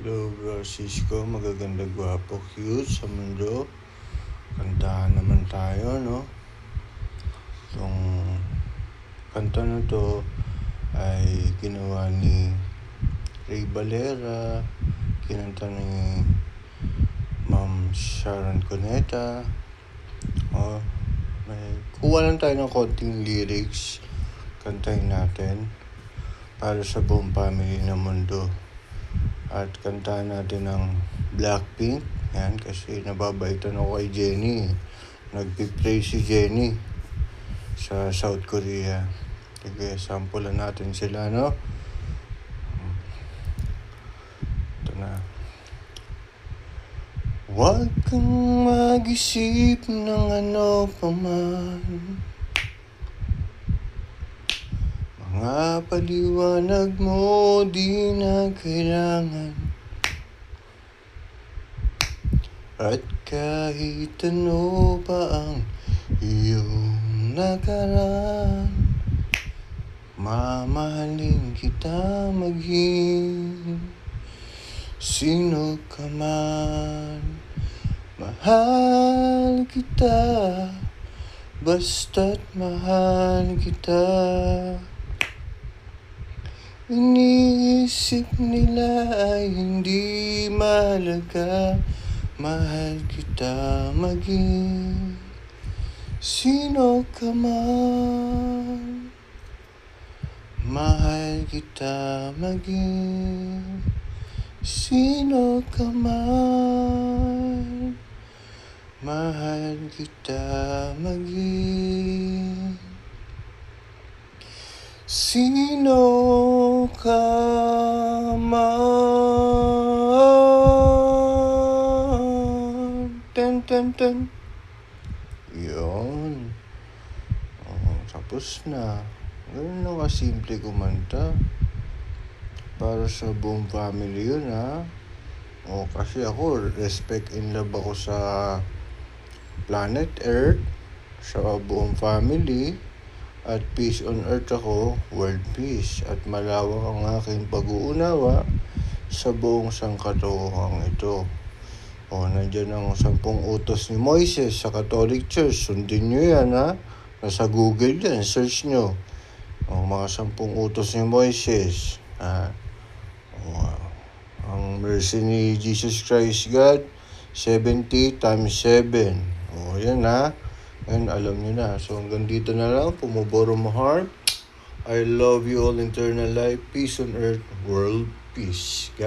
Hello, Francisco. Magaganda, gwapo, cute sa mundo. Kantahan naman tayo, no? Itong kanta na to ay ginawa ni Ray Valera, kinanta ni Ma'am Sharon Cuneta. Kuha lang tayo ng konting lyrics, kantahin natin para sa buong family ng mundo. At kantahan natin ng Blackpink. Yan, kasi nababaitan ako kay Jennie. Nagpipray si Jennie sa South Korea. Sige, sampulan natin sila, no? Ito na. Huwag kang mag-isip ng ano paman. Mga paliwanag mo di na kailangan. At kahit ano pa ang iyong nakaraan, mamahalin kita maging sino ka man. Mahal kita, basta't mahal kita. Iniisip nila ay hindi mahalaga. Mahal kita maging sino ka man. Mahal kita maging sino ka man. Mahal kita maging sino ka man. Ten. Yun. Tapos na. Ganun lang kasimple kumanta. Para sa buong family yun, ha. Kasi ako, respect and love ako sa planet Earth, sa buong family. At peace on earth ako, world peace. At malawak ang aking pag-uunawa sa buong sangkatauhang ito. Nandiyan ang 10 utos ni Moises sa Catholic Church. Sundin nyo yan, ha. Nasa Google yan, search nyo. Mga 10 utos ni Moises. Ang mercy ni Jesus Christ God, 70 times 7. Yan, ha. And alam nyo na. So hanggang dito na lang. Pumuboro mo heart. I love you all, eternal life, peace on earth, world peace.